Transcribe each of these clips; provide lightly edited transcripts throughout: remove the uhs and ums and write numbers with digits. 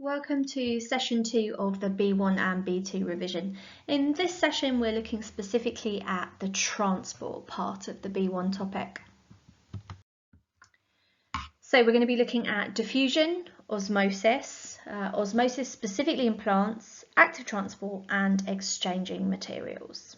Welcome to session 2 of the B1 and B2 revision. In this session we're looking specifically at the transport part of the B1 topic. So we're going to be looking at diffusion, osmosis, osmosis specifically in plants, active transport and exchanging materials.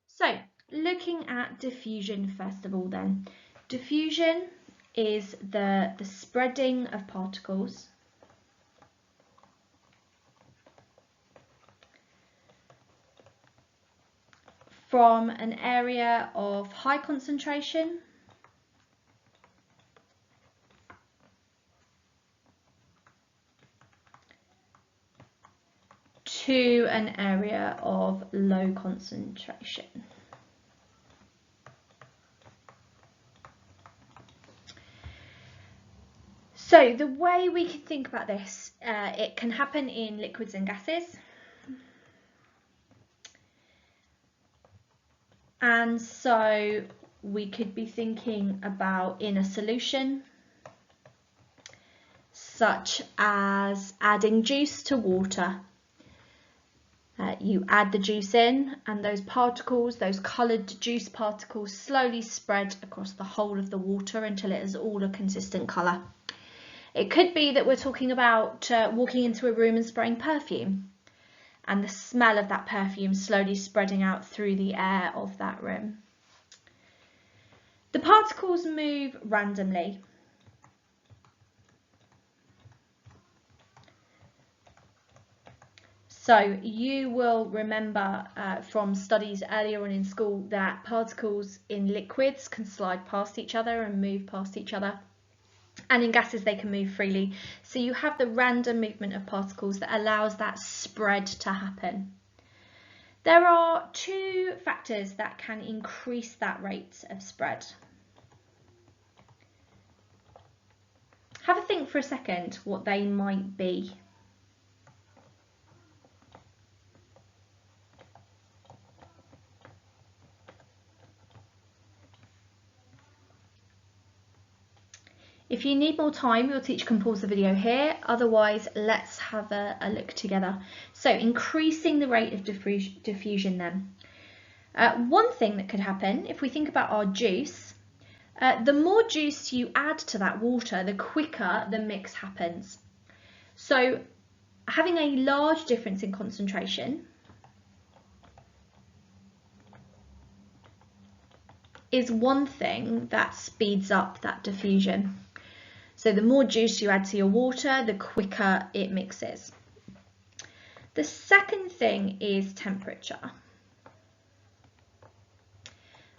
So looking at diffusion first of all then. Diffusion is the spreading of particles from an area of high concentration to an area of low concentration. So the way we can think about this, it can happen in liquids and gases. And so we could be thinking about in a solution, such as adding juice to water. You add the juice in and those particles, those coloured juice particles, slowly spread across the whole of the water until it is all a consistent colour. It could be that we're talking about walking into a room and spraying perfume and the smell of that perfume slowly spreading out through the air of that room. The particles move randomly. So you will remember from studies earlier on in school that particles in liquids can slide past each other and move past each other. And in gases they can move freely. So you have the random movement of particles that allows that spread to happen. There are two factors that can increase that rate of spread. Have a think for a second what they might be. If you need more time, your teacher can pause the video here. Otherwise, let's have a look together. So increasing the rate of diffusion then. One thing that could happen, if we think about our juice, the more juice you add to that water, the quicker the mix happens. So having a large difference in concentration is one thing that speeds up that diffusion. So the more juice you add to your water, the quicker it mixes. The second thing is temperature.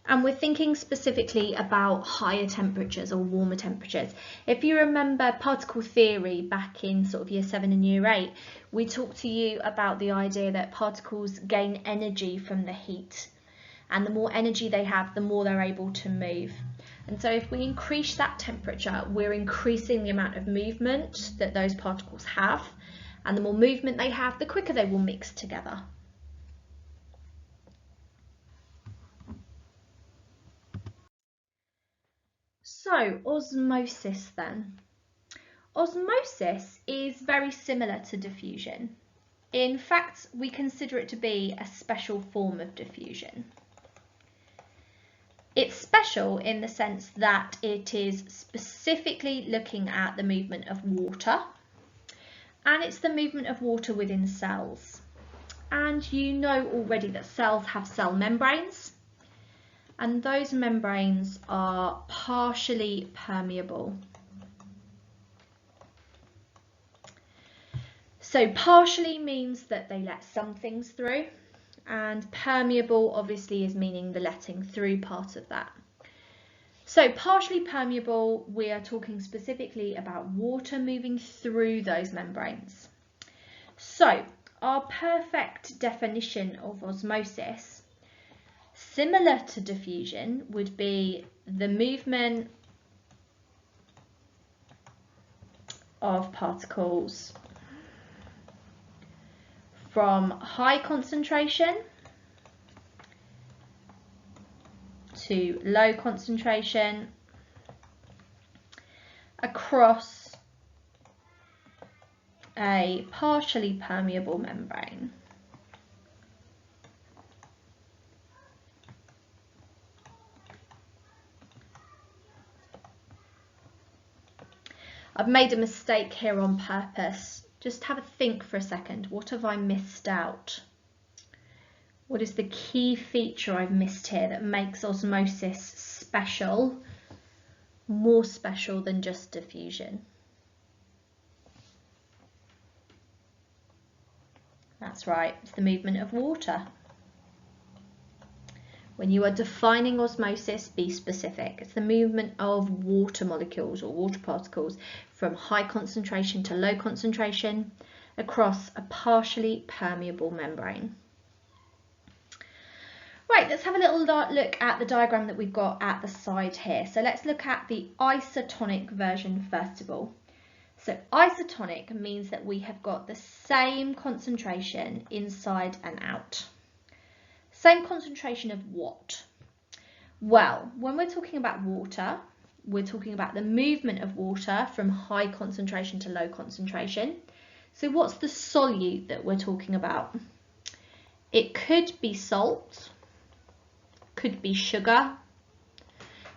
And we're thinking specifically about higher temperatures or warmer temperatures. If you remember particle theory back in sort of year 7 and year 8, we talked to you about the idea that particles gain energy from the heat. And the more energy they have, the more they're able to move. And so if we increase that temperature, we're increasing the amount of movement that those particles have. And the more movement they have, the quicker they will mix together. So, osmosis then. Osmosis is very similar to diffusion. In fact, we consider it to be a special form of diffusion. It's special in the sense that it is specifically looking at the movement of water, and it's the movement of water within cells. And you know already that cells have cell membranes, and those membranes are partially permeable. So partially means that they let some things through, and permeable obviously is meaning the letting through part of that. So partially permeable, we are talking specifically about water moving through those membranes. So our perfect definition of osmosis, similar to diffusion, would be the movement of particles from high concentration to low concentration across a partially permeable membrane. I've made a mistake here on purpose. Just have a think for a second. What have I missed out? What is the key feature I've missed here that makes osmosis special, more special than just diffusion? That's right, it's the movement of water. When you are defining osmosis, be specific. It's the movement of water molecules or water particles from high concentration to low concentration across a partially permeable membrane. Right, let's have a little look at the diagram that we've got at the side here. So let's look at the isotonic version first of all. So isotonic means that we have got the same concentration inside and out. Same concentration of what? Well, when we're talking about water, we're talking about the movement of water from high concentration to low concentration. So what's the solute that we're talking about? It could be salt, could be sugar.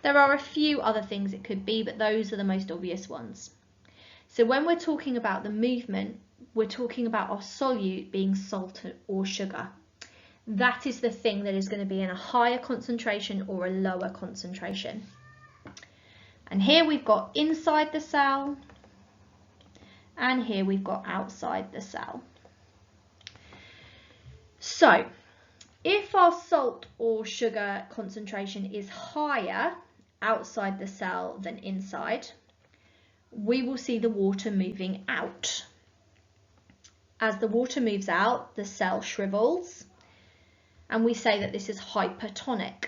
There are a few other things it could be, but those are the most obvious ones. So when we're talking about the movement, we're talking about our solute being salt or sugar. That is the thing that is going to be in a higher concentration or a lower concentration. And here we've got inside the cell, and here we've got outside the cell. So if our salt or sugar concentration is higher outside the cell than inside, we will see the water moving out. As the water moves out, the cell shrivels, and we say that this is hypertonic.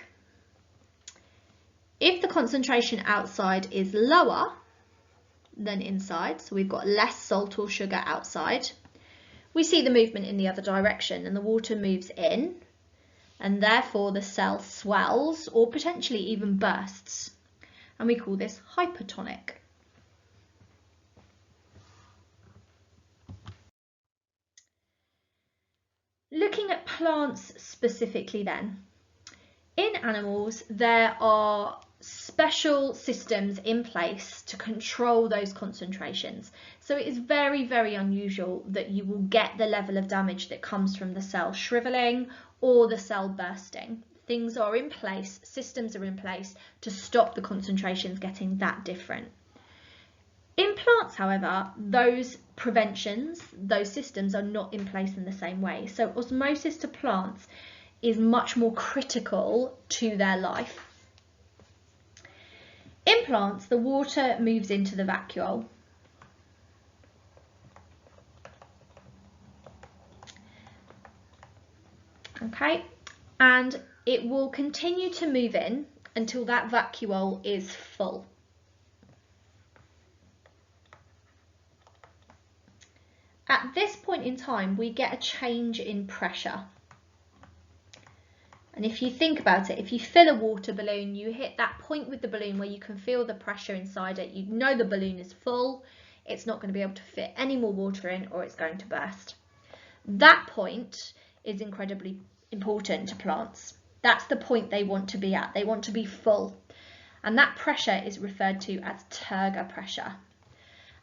If the concentration outside is lower than inside, so we've got less salt or sugar outside, we see the movement in the other direction and the water moves in, and therefore the cell swells or potentially even bursts, and we call this hypertonic. Looking at plants specifically then, in animals there are special systems in place to control those concentrations. So it is very, very unusual that you will get the level of damage that comes from the cell shriveling or the cell bursting. Things are in place, systems are in place to stop the concentrations getting that different. In plants, however, those preventions, those systems are not in place in the same way. So osmosis to plants is much more critical to their life. In plants, the water moves into the vacuole. Okay, and it will continue to move in until that vacuole is full. At this point in time, we get a change in pressure. And if you think about it, if you fill a water balloon, you hit that point with the balloon where you can feel the pressure inside it. You know the balloon is full. It's not going to be able to fit any more water in, or it's going to burst. That point is incredibly important to plants. That's the point they want to be at. They want to be full. And that pressure is referred to as turgor pressure.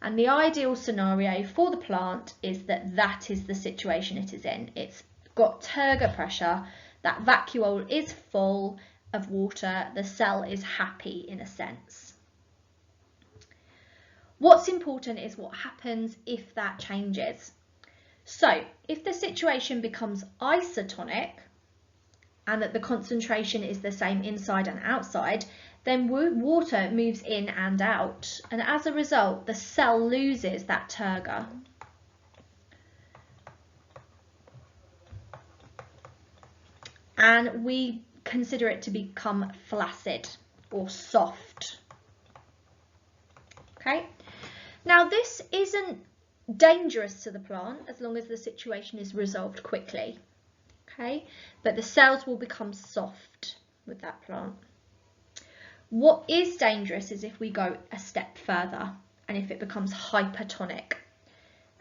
And the ideal scenario for the plant is that that is the situation it is in. It's got turgor pressure, that vacuole is full of water, the cell is happy in a sense. What's important is what happens if that changes. So if the situation becomes isotonic and that the concentration is the same inside and outside, then water moves in and out, and as a result the cell loses that turgor. And we consider it to become flaccid or soft. Okay, now this isn't dangerous to the plant as long as the situation is resolved quickly. Okay, but the cells will become soft with that plant. What is dangerous is if we go a step further and if it becomes hypertonic.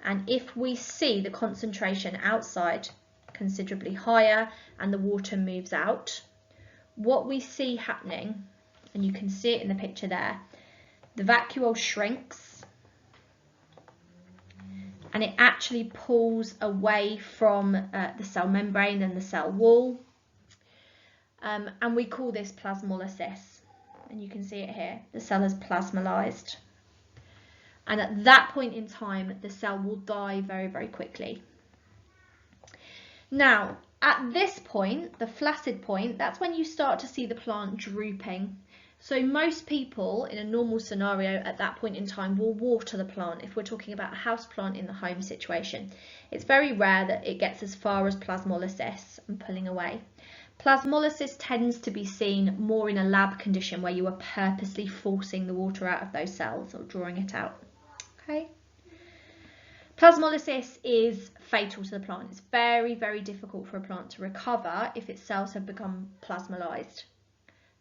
And if we see the concentration outside considerably higher and the water moves out, what we see happening, and you can see it in the picture there, the vacuole shrinks and it actually pulls away from the cell membrane and the cell wall. And we call this plasmolysis. And you can see it here, the cell is plasmolysed. And at that point in time, the cell will die very, very quickly. Now, at this point, the flaccid point, that's when you start to see the plant drooping. So most people in a normal scenario at that point in time will water the plant if we're talking about a house plant in the home situation. It's very rare that it gets as far as plasmolysis and pulling away. Plasmolysis tends to be seen more in a lab condition where you are purposely forcing the water out of those cells or drawing it out. Okay. Plasmolysis is fatal to the plant. It's very, very difficult for a plant to recover if its cells have become plasmolysed.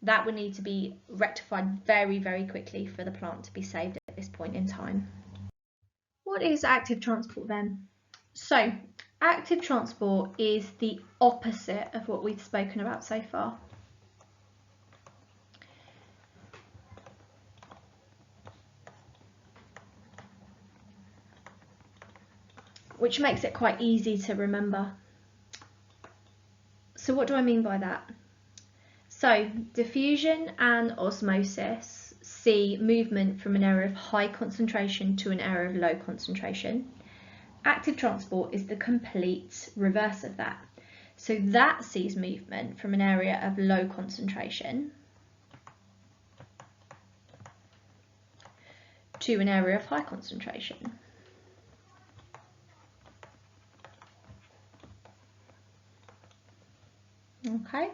That would need to be rectified very, very quickly for the plant to be saved at this point in time. What is active transport then? So, active transport is the opposite of what we've spoken about so far. Which makes it quite easy to remember. So what do I mean by that? So diffusion and osmosis see movement from an area of high concentration to an area of low concentration. Active transport is the complete reverse of that. So that sees movement from an area of low concentration to an area of high concentration. Okay.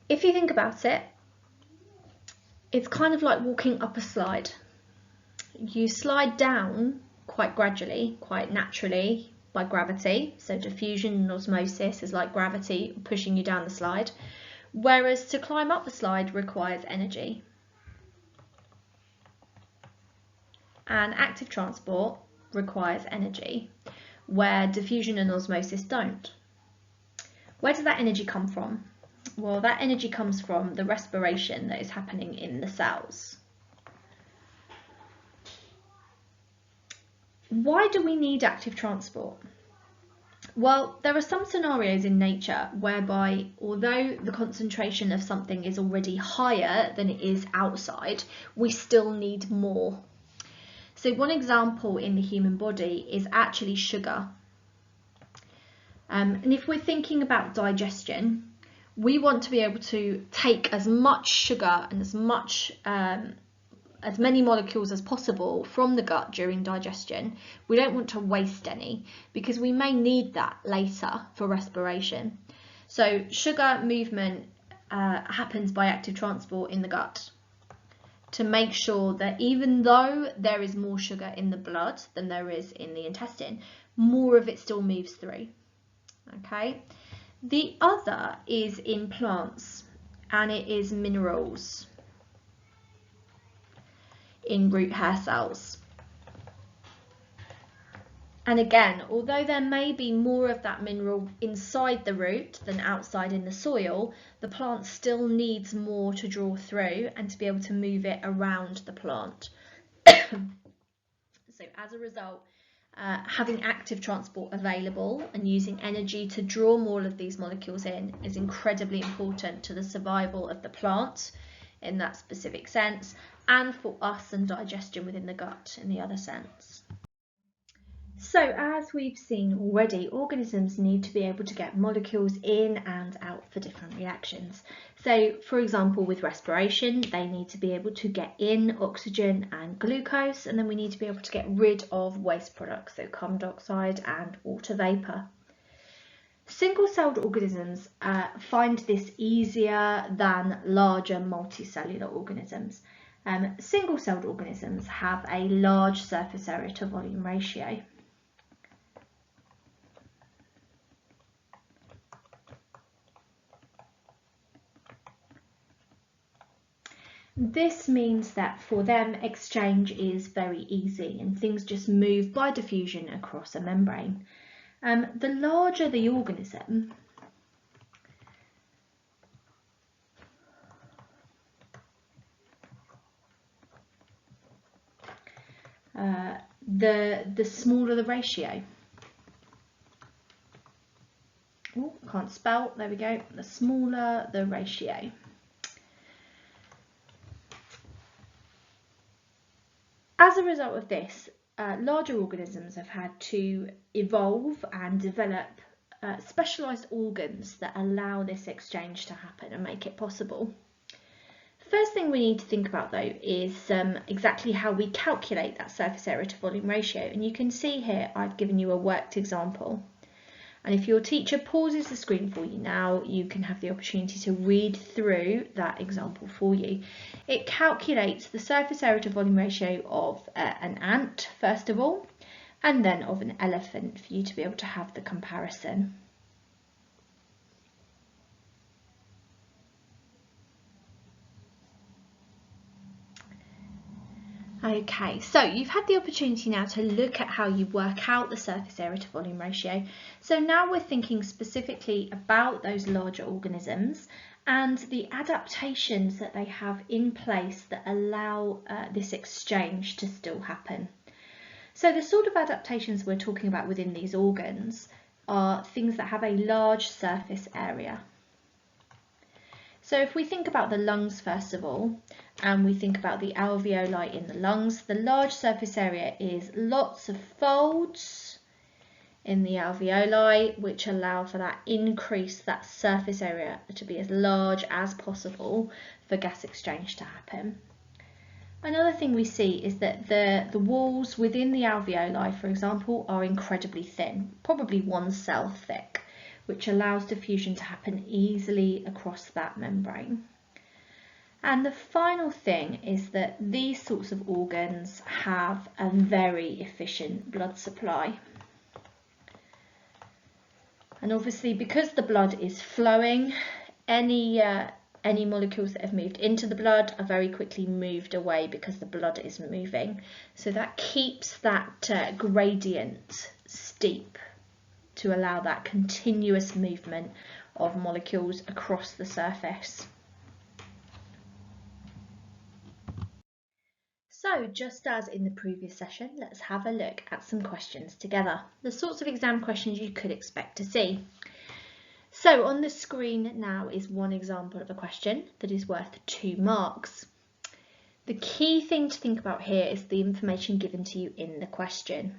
If you think about it, it's kind of like walking up a slide. You slide down quite gradually, quite naturally by gravity. So diffusion and osmosis is like gravity pushing you down the slide. Whereas to climb up the slide requires energy. And active transport requires energy, where diffusion and osmosis don't. Where does that energy come from? Well, that energy comes from the respiration that is happening in the cells. Why do we need active transport? Well, there are some scenarios in nature whereby, although the concentration of something is already higher than it is outside, we still need more. So one example in the human body is actually sugar. And if we're thinking about digestion, we want to be able to take as much sugar and as many molecules as possible from the gut during digestion. We don't want to waste any because we may need that later for respiration. So sugar movement happens by active transport in the gut to make sure that even though there is more sugar in the blood than there is in the intestine, more of it still moves through. Okay. The other is in plants, and it is minerals in root hair cells. And again, although there may be more of that mineral inside the root than outside in the soil, the plant still needs more to draw through and to be able to move it around the plant. So as a result, having active transport available and using energy to draw more of these molecules in is incredibly important to the survival of the plant in that specific sense, and for us and digestion within the gut in the other sense. So as we've seen already, organisms need to be able to get molecules in and out for different reactions. So for example, with respiration, they need to be able to get in oxygen and glucose, and then we need to be able to get rid of waste products, so carbon dioxide and water vapour. Single-celled organisms find this easier than larger multicellular organisms. Single-celled organisms have a large surface area to volume ratio. This means that for them exchange is very easy and things just move by diffusion across a membrane. The larger the organism, the smaller the ratio. Oh, can't spell, there we go. The smaller the ratio. As a result of this, larger organisms have had to evolve and develop specialised organs that allow this exchange to happen and make it possible. First thing we need to think about though is exactly how we calculate that surface area to volume ratio, and you can see here I've given you a worked example. And if your teacher pauses the screen for you now, you can have the opportunity to read through that example for you. It calculates the surface area to volume ratio of an ant, first of all, and then of an elephant for you to be able to have the comparison. Okay, so you've had the opportunity now to look at how you work out the surface area to volume ratio. So now we're thinking specifically about those larger organisms and the adaptations that they have in place that allow this exchange to still happen. So the sort of adaptations we're talking about within these organs are things that have a large surface area. So if we think about the lungs first of all, and we think about the alveoli in the lungs, the large surface area is lots of folds in the alveoli, which allow for that that surface area to be as large as possible for gas exchange to happen. Another thing we see is that the walls within the alveoli, for example, are incredibly thin, probably 1 cell thick, which allows diffusion to happen easily across that membrane. And the final thing is that these sorts of organs have a very efficient blood supply. And obviously, because the blood is flowing, any molecules that have moved into the blood are very quickly moved away because the blood is moving. So that keeps that gradient steep to allow that continuous movement of molecules across the surface. So just as in the previous session, let's have a look at some questions together, the sorts of exam questions you could expect to see. So on the screen now is one example of a question that is worth 2 marks. The key thing to think about here is the information given to you in the question.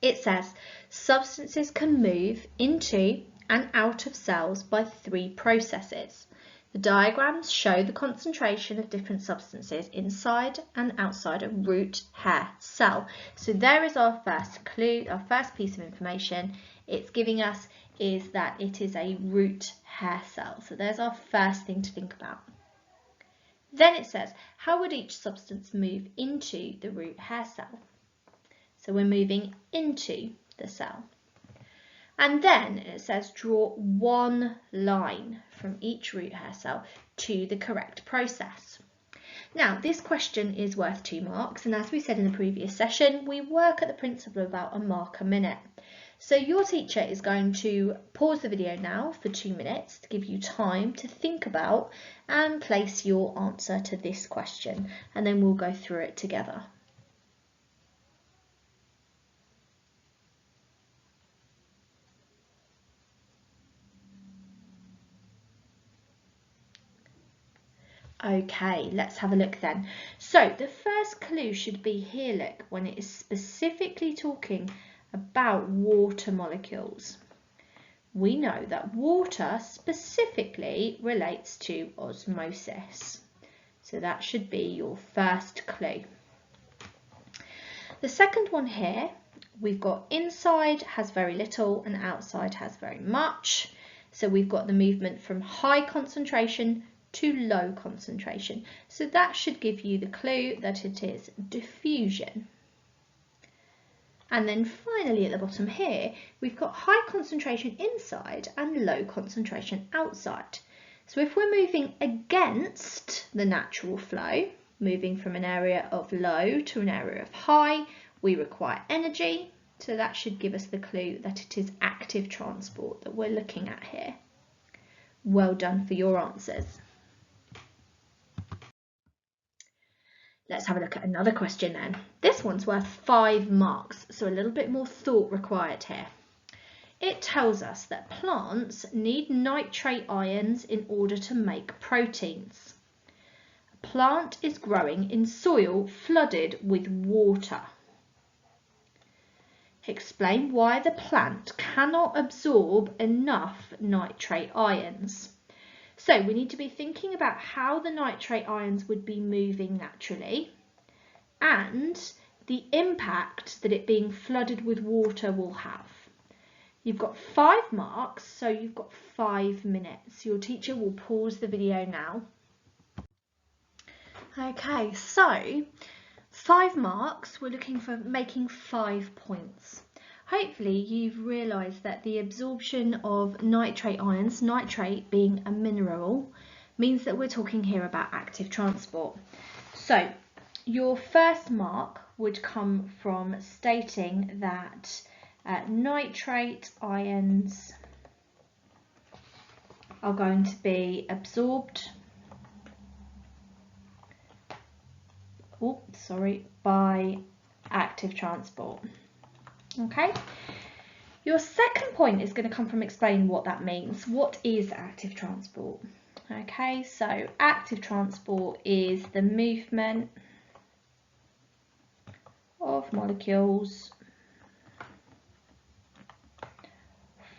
It says substances can move into and out of cells by 3 processes. The diagrams show the concentration of different substances inside and outside a root hair cell. So there is our first clue, our first piece of information it's giving us is that it is a root hair cell. So there's our first thing to think about. Then it says, how would each substance move into the root hair cell? So we're moving into the cell. And then it says draw 1 line from each root hair cell to the correct process. Now this question is worth 2 marks, and as we said in the previous session, we work at the principle of about 1 mark a minute. So your teacher is going to pause the video now for 2 minutes to give you time to think about and place your answer to this question, and then we'll go through it together. Okay, let's have a look then. So the first clue should be here, look, when it is specifically talking about water molecules. We know that water specifically relates to osmosis. So that should be your first clue. The second one here, we've got inside has very little and outside has very much. So we've got the movement from high concentration to low concentration. So that should give you the clue that it is diffusion. And then finally at the bottom here, we've got high concentration inside and low concentration outside. So if we're moving against the natural flow, moving from an area of low to an area of high, we require energy. So that should give us the clue that it is active transport that we're looking at here. Well done for your answers. Let's have a look at another question then. This one's worth 5 marks, so a little bit more thought required here. It tells us that plants need nitrate ions in order to make proteins. A plant is growing in soil flooded with water. Explain why the plant cannot absorb enough nitrate ions. So we need to be thinking about how the nitrate ions would be moving naturally and the impact that it being flooded with water will have. You've got 5 marks, so you've got 5 minutes. Your teacher will pause the video now. Okay, so 5 marks, we're looking for making 5 points. Hopefully you've realised that the absorption of nitrate ions, nitrate being a mineral, means that we're talking here about active transport. So your first mark would come from stating that nitrate ions are going to be absorbed by active transport. Okay, your second point is going to come from explaining what that means. What is active transport? Okay, so active transport is the movement of molecules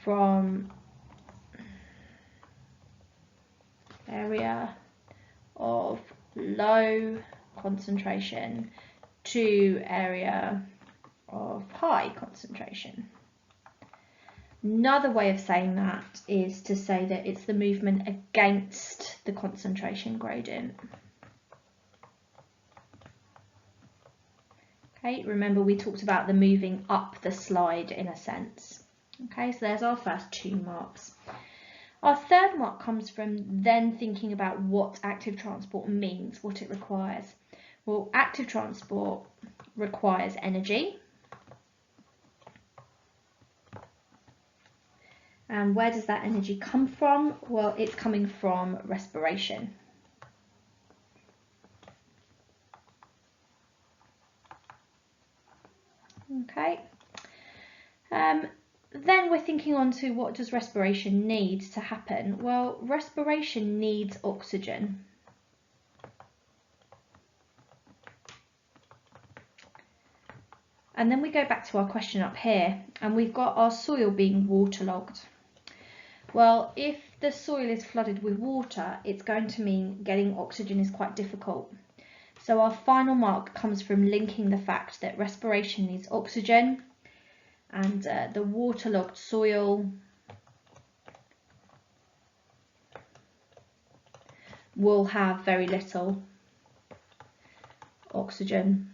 from area of low concentration to area of high concentration. Another way of saying that is to say that it's the movement against the concentration gradient. Okay, remember we talked about the moving up the slide in a sense. Okay, so there's our first 2 marks. Our third mark comes from then thinking about what active transport means, what it requires. Well, active transport requires energy. And where does that energy come from? Well, it's coming from respiration. Okay. Then we're thinking on to what does respiration need to happen? Well, respiration needs oxygen. And then we go back to our question up here, and we've got our soil being waterlogged. Well, if the soil is flooded with water, it's going to mean getting oxygen is quite difficult. So our final mark comes from linking the fact that respiration needs oxygen, and the waterlogged soil will have very little oxygen.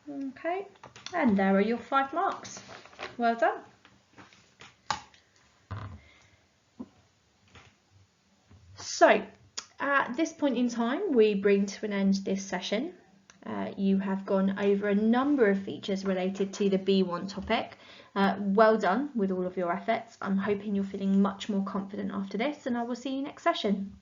Okay, and there are your 5 marks. Well done. So at this point in time, we bring to an end this session. You have gone over a number of features related to the B1 topic. Well done with all of your efforts. I'm hoping you're feeling much more confident after this, and I will see you next session.